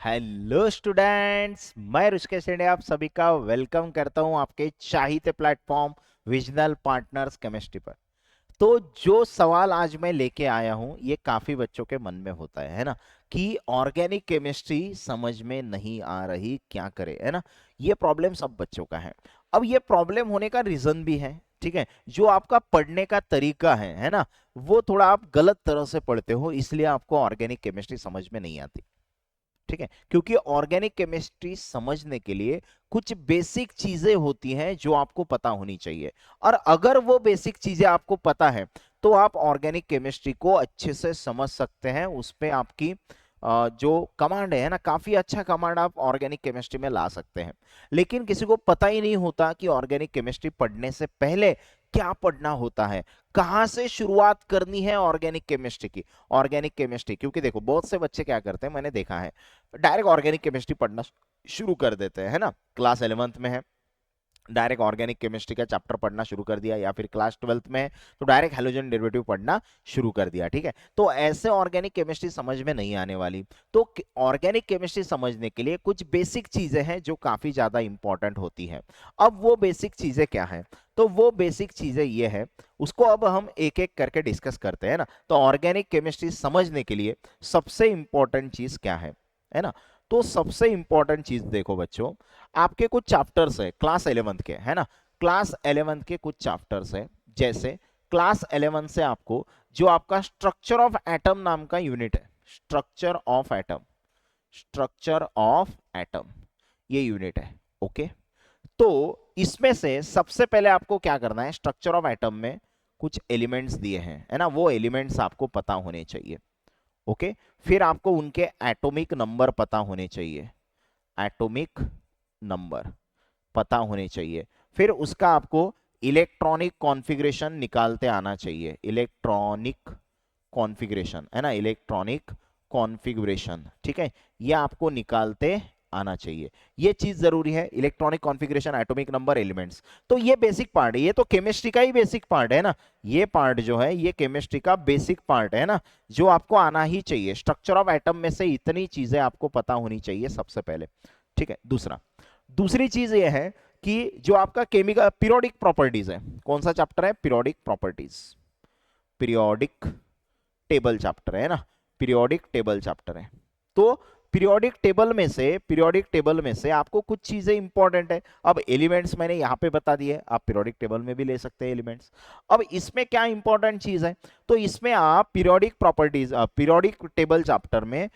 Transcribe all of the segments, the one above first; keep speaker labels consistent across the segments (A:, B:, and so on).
A: Hello students, मैं ऋषिकेश शेंडे आप सभी का वेलकम करता हूं आपके चाहिए प्लेटफॉर्म विजनल पार्टनर्स केमिस्ट्री पर। तो जो सवाल आज मैं लेके आया हूं ये काफी बच्चों के मन में होता है ना, कि ऑर्गेनिक केमिस्ट्री समझ में नहीं आ रही, क्या करें, है ना। ये प्रॉब्लम सब बच्चों का है। अब ये प्रॉब्लम होने का रीजन भी है, ठीक है। जो आपका पढ़ने का तरीका है ना, वो थोड़ा आप गलत तरह से पढ़ते हो, इसलिए आपको ऑर्गेनिक केमिस्ट्री समझ में नहीं आती, ठीक है। क्योंकि ऑर्गेनिक केमिस्ट्री समझने के लिए कुछ बेसिक चीजें होती हैं जो आपको पता होनी चाहिए, और अगर वो बेसिक चीजें आपको पता है तो आप ऑर्गेनिक केमिस्ट्री को अच्छे से समझ सकते हैं। उस पे आपकी जो कमांड है ना, काफी अच्छा कमांड आप ऑर्गेनिक केमिस्ट्री में ला सकते हैं। लेकिन किसी को पता ही नहीं होता कि ऑर्गेनिक केमिस्ट्री पढ़ने से पहले क्या पढ़ना होता है, कहां से शुरुआत करनी है ऑर्गेनिक केमिस्ट्री की। ऑर्गेनिक केमिस्ट्री, क्योंकि देखो बहुत से बच्चे क्या करते हैं, मैंने देखा है, डायरेक्ट ऑर्गेनिक केमिस्ट्री पढ़ना शुरू कर देते हैं, है ना। क्लास 11th में है, डायरेक्ट ऑर्गेनिक केमिस्ट्री का चैप्टर पढ़ना शुरू कर दिया, या फिर क्लास 12th में है तो डायरेक्ट हेलोजन डेरिवेटिव पढ़ना शुरू कर दिया, ठीक है। तो ऐसे ऑर्गेनिक केमिस्ट्री समझ में नहीं आने वाली। तो ऑर्गेनिक केमिस्ट्री समझने के लिए कुछ बेसिक चीजें हैं जो काफी ज्यादा इंपॉर्टेंट होती हैं। अब वो बेसिक चीजें क्या है, तो वो बेसिक चीजें ये है, उसको अब हम एक एक करके डिस्कस करते हैं ना। तो ऑर्गेनिक केमिस्ट्री समझने के लिए सबसे इंपॉर्टेंट चीज क्या है ना। तो सबसे इंपॉर्टेंट चीज देखो बच्चों, आपके कुछ चैप्टर्स है क्लास 11th के, है ना। क्लास 11th के कुछ चैप्टर्स है, जैसे क्लास 11 से आपको जो आपका स्ट्रक्चर ऑफ एटम नाम का यूनिट है, structure of atom, structure of atom, ये यूनिट है, ओके। तो इसमें से सबसे पहले आपको क्या करना है, स्ट्रक्चर ऑफ एटम में कुछ एलिमेंट्स दिए हैं, है ना, वो एलिमेंट्स आपको पता होने चाहिए, ओके। फिर आपको उनके एटॉमिक नंबर पता होने चाहिए, एटॉमिक नंबर पता होने चाहिए। फिर उसका आपको इलेक्ट्रॉनिक कॉन्फ़िगरेशन निकालते आना चाहिए, इलेक्ट्रॉनिक कॉन्फ़िगरेशन, है ना, इलेक्ट्रॉनिक कॉन्फ़िगरेशन, ठीक है, ये आपको निकालते आना चाहिए। ये चीज जरूरी है, electronic configuration, atomic number, elements. तो ये बेसिक पार्ट है, ये तो केमिस्ट्री का ही बेसिक पार्ट है ना। ये पार्ट जो है ये केमिस्ट्री का बेसिक पार्ट है ना, जो आपको आना ही चाहिए। स्ट्रक्चर ऑफ एटम में से इतनी चीजें आपको पता होनी चाहिए सबसे पहले, ठीक है। दूसरी चीज ये है कि जो आपका केमिकल पीरियोडिक प्रॉपर्टीज है, कौन सा चैप्टर है, periodic properties, periodic table chapter है ना, पीरियोडिक टेबल चैप्टर है। तो पीरियोडिक टेबल में से आपको कुछ चीजें इंपॉर्टेंट है। अब एलिमेंट्स मैंने यहां पे बता दिए, आप पीरियोडिक टेबल में भी ले सकते हैं एलिमेंट्स। अब इसमें क्या इंपॉर्टेंट चीज है, तो इसमें आप periodic properties, periodic table chapter में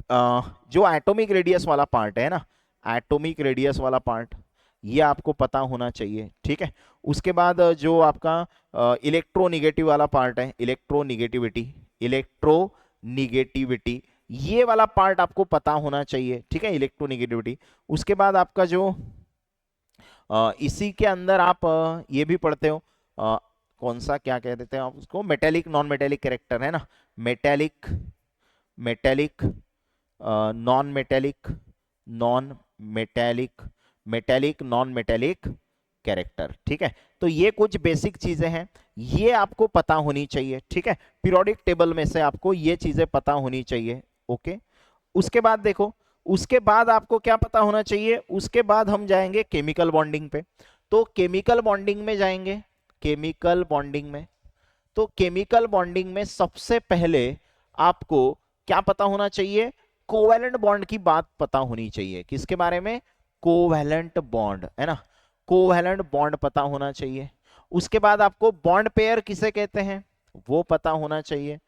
A: जो एटॉमिक रेडियस वाला पार्ट है ना, एटॉमिक रेडियस वाला पार्ट, ये आपको पता होना चाहिए, ठीक है। उसके बाद जो आपका इलेक्ट्रोनिगेटिव वाला पार्ट है, इलेक्ट्रोनिगेटिविटी, इलेक्ट्रोनिगेटिविटी, ये वाला पार्ट आपको पता होना चाहिए, ठीक है, इलेक्ट्रोनिगेटिविटी। उसके बाद आपका जो इसी के अंदर आप ये भी पढ़ते हो, कौन सा, क्या कह देते हैं आप उसको, मेटेलिक नॉन मेटेलिक कैरेक्टर, है ना, metallic, metallic, non metallic, non metallic, metallic non metallic character, ठीक है। तो ये कुछ बेसिक चीजें हैं, ये आपको पता होनी चाहिए, ठीक है। पीरियोडिक टेबल में से आपको ये चीजें पता होनी चाहिए, ओके। उसके बाद देखो, उसके बाद आपको क्या पता होना चाहिए, उसके बाद हम जाएंगे केमिकल बॉन्डिंग पे। तो केमिकल बॉन्डिंग में जाएंगे, केमिकल बॉन्डिंग में, तो केमिकल बॉन्डिंग में सबसे पहले आपको क्या पता होना चाहिए, कोवैलेंट बॉन्ड की बात पता होनी चाहिए। किसके बारे में, कोवैलेंट बॉन्ड, है ना, कोवैलेंट बॉन्ड पता होना चाहिए। उसके बाद आपको बॉन्ड पेयर किसे कहते हैं वो पता होना चाहिए,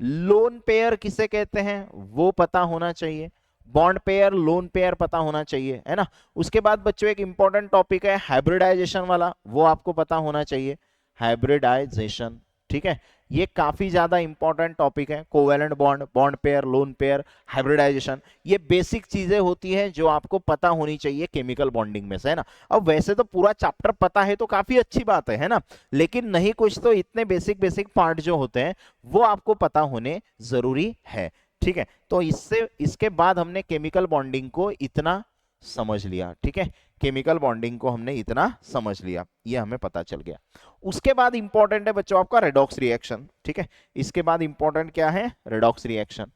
A: लोन पेयर किसे कहते हैं वो पता होना चाहिए, बॉन्ड पेयर, लोन पेयर पता होना चाहिए, है ना। उसके बाद बच्चों एक इंपॉर्टेंट टॉपिक है हाइब्रिडाइजेशन वाला, वो आपको पता होना चाहिए, हाइब्रिडाइजेशन, ठीक है। ये काफी ज्यादा इंपॉर्टेंट टॉपिक है, covalent bond, bond pair, lone pair, hybridisation, ये बेसिक चीजें होती हैं जो आपको पता होनी चाहिए केमिकल बॉन्डिंग में से, है ना। अब वैसे तो पूरा चैप्टर पता है तो काफी अच्छी बात है ना, लेकिन नहीं कुछ तो इतने बेसिक बेसिक पार्ट जो होते हैं वो आपको पता होने जरूरी है, ठीक है। तो इससे इसके बाद हमने केमिकल बॉन्डिंग को इतना समझ लिया, ठीक है, केमिकल बॉन्डिंग को हमने इतना समझ लिया, ये हमें पता चल गया। उसके बाद इंपॉर्टेंट है बच्चों आपका रेडॉक्स रिएक्शन, ठीक है। इसके बाद इंपॉर्टेंट क्या है, रेडॉक्स रिएक्शन,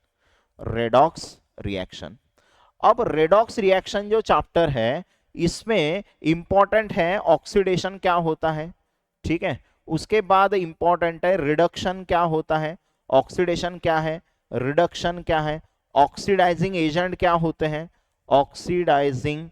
A: रेडॉक्स रिएक्शन। अब रेडॉक्स रिएक्शन जो चैप्टर है इसमें इंपॉर्टेंट है ऑक्सीडेशन क्या होता है, ठीक है। उसके बाद इंपॉर्टेंट है रिडक्शन क्या होता है, ऑक्सीडेशन क्या है, रिडक्शन क्या है, ऑक्सीडाइजिंग एजेंट क्या होते हैं, ऑक्सीडाइजिंग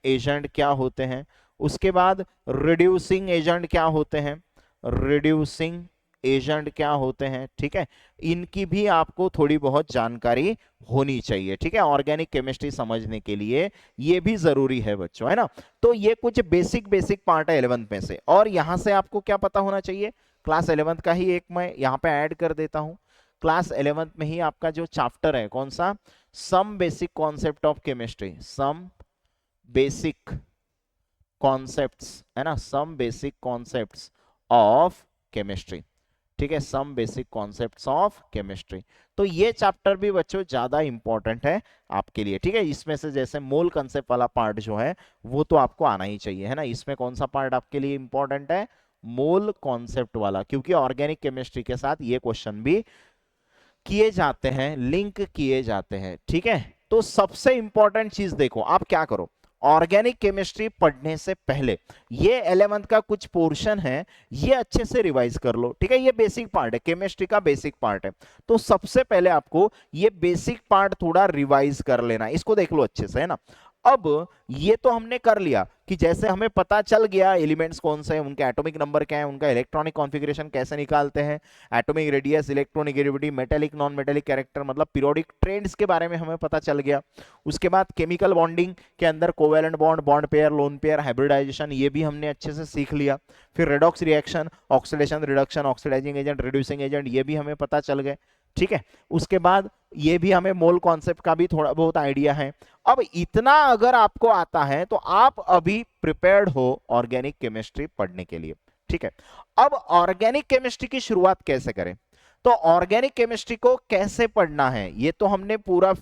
A: एजेंट क्या होते हैं, उसके बाद रिड्यूसिंग एजेंट क्या होते हैं, रिड्यूसिंग एजेंट क्या होते हैं, ठीक है। इनकी भी आपको थोड़ी बहुत जानकारी होनी चाहिए, ठीक है, ऑर्गेनिक केमिस्ट्री समझने के लिए ये भी जरूरी है बच्चों, है ना। तो ये कुछ बेसिक बेसिक पार्ट है 11th में से। और यहां से आपको क्या पता होना चाहिए, क्लास 11th का ही एक मैं यहां पे ऐड कर देता हूं। क्लास 11th में ही आपका जो चैप्टर है कौन सा, some basic concept of chemistry, some basic concepts, है ना, some basic concepts of chemistry, ठीक है, some basic concepts of chemistry. तो ये चैप्टर भी बच्चों ज्यादा इंपॉर्टेंट है आपके लिए, ठीक है। इसमें से जैसे मोल कंसेप्ट वाला पार्ट जो है वो तो आपको आना ही चाहिए, है ना। इसमें कौन सा पार्ट आपके लिए इंपॉर्टेंट है, मोल कॉन्सेप्ट वाला, क्योंकि ऑर्गेनिक केमिस्ट्री के साथ ये क्वेश्चन भी किए जाते हैं, लिंक किए जाते हैं, ठीक है। तो सबसे इंपॉर्टेंट चीज देखो, आप क्या करो, ऑर्गेनिक केमिस्ट्री पढ़ने से पहले ये 11th का कुछ पोर्शन है ये अच्छे से रिवाइज कर लो, ठीक है। ये बेसिक पार्ट है, केमिस्ट्री का बेसिक पार्ट है, तो सबसे पहले आपको ये बेसिक पार्ट थोड़ा रिवाइज कर लेना, इसको देख लो अच्छे से, है ना। अब ये तो हमने कर लिया कि जैसे हमें पता चल गया एलिमेंट्स कौन से हैं, उनके एटॉमिक नंबर क्या है, उनका इलेक्ट्रॉनिक कॉन्फ़िगरेशन कैसे निकालते हैं, atomic radius, electronegativity, metallic non metallic character, मतलब पीरियोडिक ट्रेंड्स के बारे में हमें पता चल गया। उसके बाद केमिकल बॉन्डिंग के अंदर covalent bond, bond pair, lone pair, hybridisation, ये भी हमने अच्छे से सीख लिया। फिर redox reaction, oxidation, reduction, oxidising agent, reducing agent, ये भी हमें पता चल गए, ठीक है। उसके बाद ये भी हमें मोल कॉन्सेप्ट का भी थोड़ा बहुत आइडिया है। अब इतना अगर आपको आता है तो आप अभी प्रिपेयर्ड हो ऑर्गेनिक केमिस्ट्री पढ़ने के लिए, ठीक है। अब ऑर्गेनिक केमिस्ट्री की शुरुआत कैसे करें, तो ऑर्गेनिक केमिस्ट्री को कैसे पढ़ना है ये तो हमने पूरा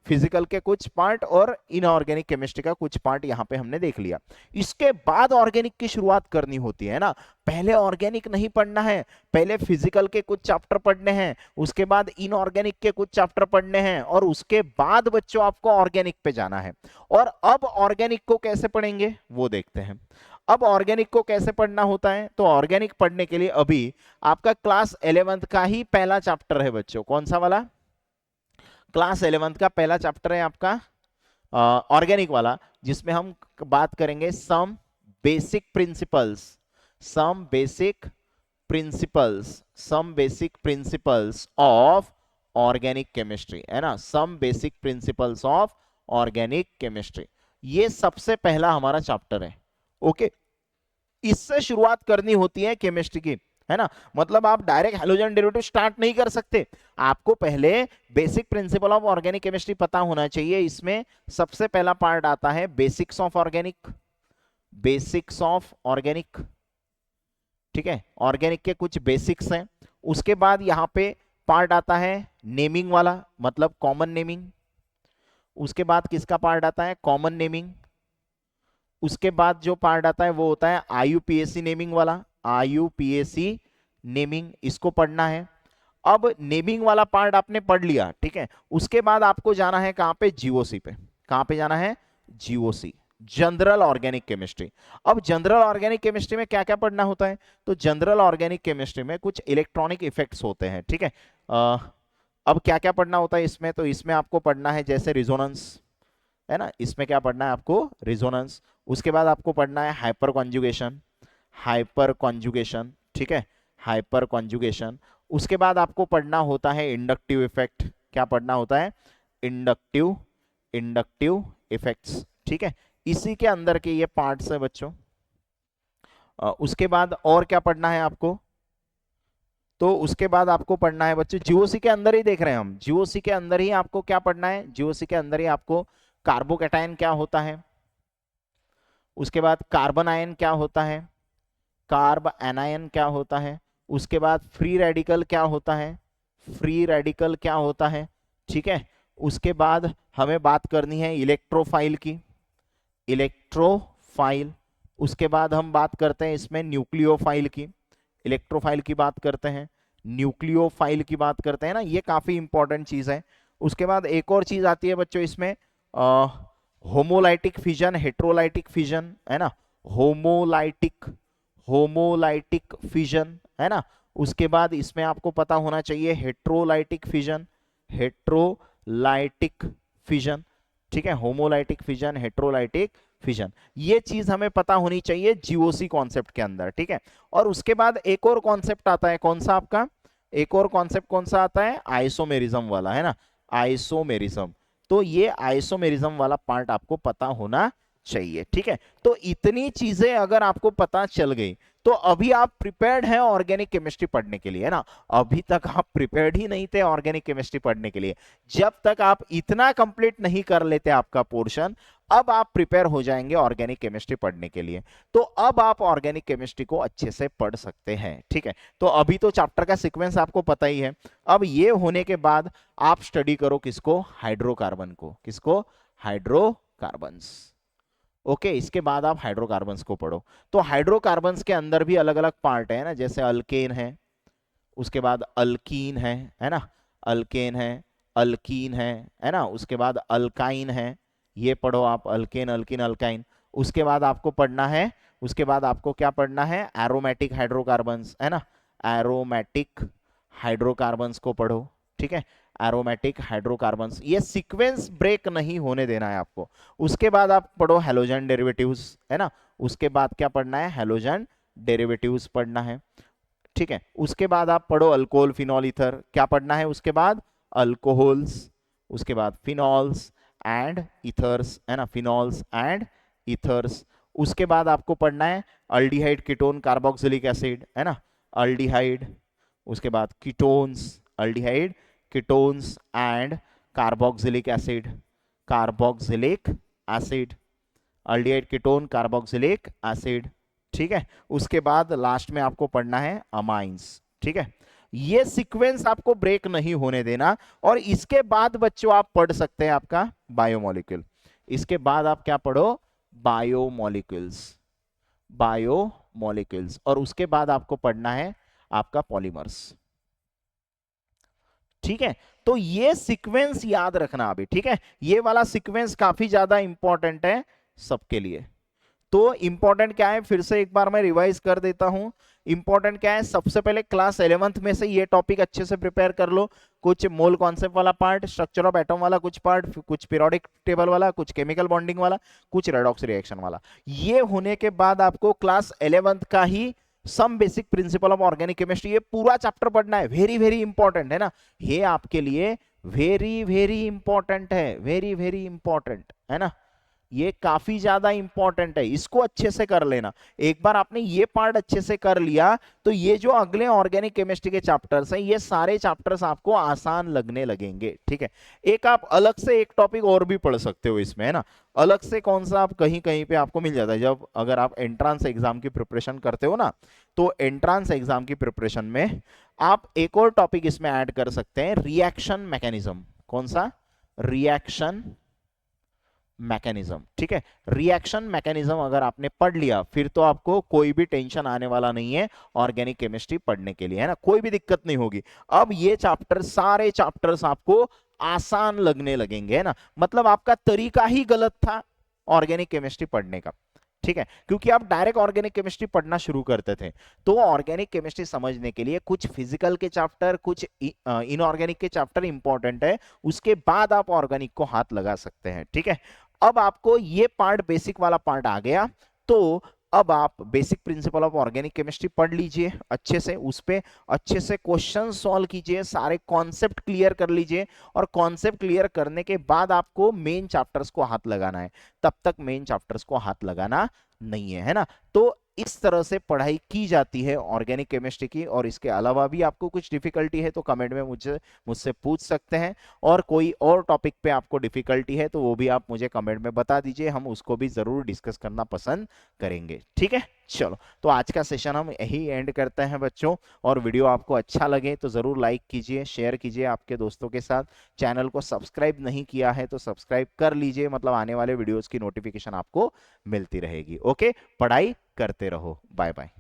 A: फिजिकल के कुछ पार्ट और इनऑर्गेनिक केमिस्ट्री का कुछ पार्ट यहां पे हमने देख लिया। इसके बाद ऑर्गेनिक की शुरुआत करनी होती है ना, पहले ऑर्गेनिक नहीं पढ़ना है, पहले फिजिकल के कुछ चैप्टर पढ़ने हैं, उसके बाद इनऑर्गेनिक के कुछ चैप्टर पढ़ने हैं, और उसके बाद बच्चों आपको ऑर्गेनिक पे जाना है। और अब ऑर्गेनिक को कैसे पढ़ेंगे वो देखते हैं। अब ऑर्गेनिक को कैसे पढ़ना होता है, तो ऑर्गेनिक पढ़ने के लिए अभी आपका क्लास 11th का ही पहला चैप्टर है बच्चों, कौन सा वाला, क्लास 11th का पहला चैप्टर है आपका ऑर्गेनिक वाला, जिसमें हम बात करेंगे some basic principles, some basic principles, some basic principles of organic chemistry, है ना, some basic principles of organic chemistry. ये सबसे पहला हमारा चैप्टर है, ओके। इससे शुरुआत करनी होती है केमिस्ट्री की, है ना। मतलब आप डायरेक्ट हैलोजन डेरिवेटिव स्टार्ट नहीं कर सकते, आपको पहले basic principle of organic chemistry पता होना चाहिए। इसमें सबसे पहला पार्ट आता है basics of organic, basics of organic, ठीक है, ऑर्गेनिक के कुछ बेसिक्स हैं। उसके बाद यहां पे पार्ट आता है नेमिंग वाला, मतलब कॉमन नेमिंग। उसके बाद किसका पार्ट आता है, कॉमन नेमिंग। उसके बाद जो पार्ट आता है वो होता है आईयूपीएसी नेमिंग वाला, आईयूपीएसी नेमिंग, इसको पढ़ना है। अब नेमिंग वाला पार्ट आपने पढ़ लिया, ठीक है। उसके बाद आपको जाना है कहां पे, जीओसी पे। कहां पे जाना है, जीओसी, जनरल ऑर्गेनिक केमिस्ट्री। अब जनरल ऑर्गेनिक केमिस्ट्री में क्या क्या पढ़ना होता है, तो जनरल ऑर्गेनिक केमिस्ट्री में कुछ इलेक्ट्रॉनिक इफेक्ट्स होते हैं, ठीक है। अब क्या क्या पढ़ना होता है इसमें, तो इसमें आपको पढ़ना है जैसे रिजोनेंस, है ना, इसमें क्या पढ़ना है आपको, रिजोनेंस। उसके बाद आपको पढ़ना है हाइपर कॉन्जुगेशन, हाइपर कॉन्जुगेशन, ठीक है, हाइपर कॉन्जुगेशन। उसके बाद आपको पढ़ना होता है इंडक्टिव इफेक्ट, क्या पढ़ना होता है, इंडक्टिव, इंडक्टिव इफेक्ट्स, ठीक है। इसी के अंदर के ये पार्ट्स है बच्चों। उसके बाद और क्या पढ़ना है आपको, तो उसके बाद आपको पढ़ना है बच्चों, जीओसी के अंदर ही देख रहे हैं हम, जीओसी के अंदर ही आपको क्या पढ़ना है, जीओसी के अंदर ही आपको कार्बोकैटायन क्या होता है, उसके बाद कार्बन आयन क्या होता है, कार्ब एनायन क्या होता है, उसके बाद फ्री रेडिकल क्या होता है, फ्री रेडिकल क्या होता है, ठीक है। उसके बाद हमें बात करनी है इलेक्ट्रोफाइल की, इलेक्ट्रोफाइल। उसके बाद हम बात करते हैं इसमें न्यूक्लियोफाइल की, इलेक्ट्रोफाइल की बात करते हैं, न्यूक्लियोफाइल की बात करते हैं ना, ये काफी इंपॉर्टेंट चीज है। उसके बाद एक और चीज आती है बच्चों इसमें, होमोलाइटिक फिजन, हेट्रोलाइटिक फिजन, है ना, होमोलाइटिक होमोलाइटिक फिजन, है ना। उसके बाद इसमें आपको पता होना चाहिए हेट्रोलाइटिक फिजन, हेट्रोलाइटिक फिजन, ठीक है, होमोलाइटिक फिजन, हेट्रोलाइटिक फिजन, ये चीज हमें पता होनी चाहिए जीओसी कॉन्सेप्ट के अंदर, ठीक है। और उसके बाद एक और कॉन्सेप्ट आता है, कौन सा आपका, एक और कॉन्सेप्ट कौन सा आता है, आइसोमेरिज्म वाला, है ना, आइसोमेरिज्म। तो ये आइसोमेरिज्म वाला पार्ट आपको पता होना चाहिए, ठीक है। तो इतनी चीजें अगर आपको पता चल गई तो अभी आप प्रिपेयर्ड हैं ऑर्गेनिक केमिस्ट्री पढ़ने के लिए, है ना। अभी तक आप प्रिपेयर्ड ही नहीं थे ऑर्गेनिक केमिस्ट्री पढ़ने के लिए, जब तक आप इतना कंप्लीट नहीं कर लेते आपका पोर्शन, अब आप प्रिपेयर हो जाएंगे ऑर्गेनिक केमिस्ट्री पढ़ने के लिए। तो अब आप ऑर्गेनिक केमिस्ट्री को अच्छे से पढ़ सकते हैं, ठीक है। तो अभी तो चैप्टर का सीक्वेंस आपको पता ही है। अब ये होने के बाद आप स्टडी करो किसको, हाइड्रोकार्बन को, किसको, हाइड्रोकार्बन्स। ओके, इसके बाद आप हाइड्रोकार्बन्स को पढ़ो। तो हाइड्रोकार्बन्स के अंदर भी अलग अलग पार्ट है ना, जैसे अल्केन है, उसके बाद अल्कीन है ना, अल्केन है, अल्कीन है ना, उसके बाद अल्काइन है, ये पढ़ो आप, अल्केन, अल्कीन, अल्काइन। उसके बाद आपको पढ़ना है, उसके बाद आपको क्या पढ़ना है, एरोमेटिक हाइड्रोकार्बन्स, है ना, एरोमेटिक हाइड्रोकार्बन्स को पढ़ो, ठीक है, एरोमेटिक हाइड्रोकार्बन्स, ये सीक्वेंस ब्रेक नहीं होने देना है आपको। उसके बाद आप पढ़ो हैलोजन डेरिवेटिव्स, है ना, उसके बाद क्या पढ़ना है, हैलोजन डेरिवेटिव्स पढ़ना है, ठीक है। उसके बाद आप पढ़ो अल्कोहल, फिनॉल, ईथर, क्या पढ़ना है उसके बाद, अल्कोहल्स, उसके बाद फिनॉल्स एंड ईथर्स, है ना, फिनॉल्स एंड ईथर्स। उसके बाद आपको पढ़ना है अल्डिहाइड, कीटोन, कार्बोक्सिलिक एसिड, है ना, अल्डिहाइड, उसके बाद ketones, aldehyde, ketones and carboxylic acid, carboxylic acid, aldehyde, ketone, carboxylic acid, ठीक है। उसके बाद लास्ट में आपको पढ़ना है अमाइंस, ठीक है। ये सीक्वेंस आपको ब्रेक नहीं होने देना। और इसके बाद बच्चों आप पढ़ सकते हैं आपका बायोमोलिक्यूल, इसके बाद आप क्या पढ़ो, बायोमोलिक्यूल्स, बायोमोलिक्यूल्स। और उसके बाद आपको पढ़ना है आपका पॉलीमर्स, ठीक है। तो ये सीक्वेंस याद रखना अभी, ठीक है, ये वाला सीक्वेंस काफी ज्यादा इंपॉर्टेंट है सबके लिए। तो इंपॉर्टेंट क्या है, फिर से एक बार मैं रिवाइज कर देता हूं। इंपॉर्टेंट क्या है, सबसे पहले क्लास 11th में से ये टॉपिक अच्छे से प्रिपेयर कर लो, कुछ मोल कॉन्सेप्ट वाला पार्ट, स्ट्रक्चर ऑफ एटम वाला कुछ पार्ट, कुछ पीरियोडिक टेबल वाला, कुछ केमिकल बॉन्डिंग वाला, कुछ रेडॉक्स रिएक्शन वाला। ये होने के बाद आपको क्लास 11th का ही some basic principle of organic chemistry, ये पूरा चैप्टर पढ़ना है, वेरी वेरी इंपॉर्टेंट है ना, ये आपके लिए वेरी वेरी इंपॉर्टेंट है, वेरी वेरी इंपॉर्टेंट है ना, ये काफी ज्यादा इंपॉर्टेंट है, इसको अच्छे से कर लेना। एक बार आपने ये पार्ट अच्छे से कर लिया तो ये जो अगले ऑर्गेनिक केमिस्ट्री के चैप्टर्स हैं, ये सारे चैप्टर्स आपको आसान लगने लगेंगे, ठीक है। एक आप अलग से एक टॉपिक और भी पढ़ सकते हो इसमें, है ना, अलग से कौन सा, आप कहीं कहीं पे आपको मिल जाता है, जब अगर आप एंट्रांस एग्जाम की प्रिपरेशन करते हो ना, तो एंट्रांस एग्जाम की प्रिपरेशन में आप एक और टॉपिक इसमें ऐड कर सकते हैं, रिएक्शन मैकेनिज्म। कौन सा, रिएक्शन मैकेनिज्म, ठीक है। रिएक्शन मैकेनिज्म अगर आपने पढ़ लिया फिर तो आपको कोई भी टेंशन आने वाला नहीं है ऑर्गेनिक केमिस्ट्री पढ़ने के लिए, है ना, कोई भी दिक्कत नहीं होगी। अब ये चैप्टर, सारे चैप्टर्स आपको आसान लगने लगेंगे, है ना, मतलब आपका तरीका ही गलत था ऑर्गेनिक केमिस्ट्री पढ़ने का, ठीक है, क्योंकि आप डायरेक्ट ऑर्गेनिक केमिस्ट्री पढ़ना शुरू करते थे। तो ऑर्गेनिक केमिस्ट्री समझने के लिए कुछ फिजिकल के चैप्टर, कुछ इनऑर्गेनिक के चैप्टर इंपॉर्टेंट है, उसके बाद आप ऑर्गेनिक को हाथ लगा सकते हैं, ठीक है। अब आपको ये पार्ट, बेसिक वाला पार्ट आ गया, तो अब आप basic principle of organic chemistry पढ़ लीजिए अच्छे से, उस पे अच्छे से क्वेश्चन सॉल्व कीजिए, सारे कॉन्सेप्ट क्लियर कर लीजिए। और कॉन्सेप्ट क्लियर करने के बाद आपको मेन चैप्टर्स को हाथ लगाना है, तब तक मेन चैप्टर्स को हाथ लगाना नहीं है, है ना। तो इस तरह से पढ़ाई की जाती है ऑर्गेनिक केमिस्ट्री की। और इसके अलावा भी आपको कुछ डिफिकल्टी है तो कमेंट में मुझसे पूछ सकते हैं, और कोई और टॉपिक पे आपको डिफिकल्टी है तो वो भी आप मुझे कमेंट में बता दीजिए, हम उसको भी जरूर डिस्कस करना पसंद करेंगे, ठीक है। चलो, तो आज का सेशन हम यही एंड करते हैं बच्चों। और वीडियो आपको अच्छा लगे तो जरूर लाइक कीजिए, शेयर कीजिए आपके दोस्तों के साथ। चैनल को सब्सक्राइब नहीं किया है तो सब्सक्राइब कर लीजिए, मतलब आने वाले वीडियोस की नोटिफिकेशन आपको मिलती रहेगी। ओके, पढ़ाई करते रहो, बाय बाय।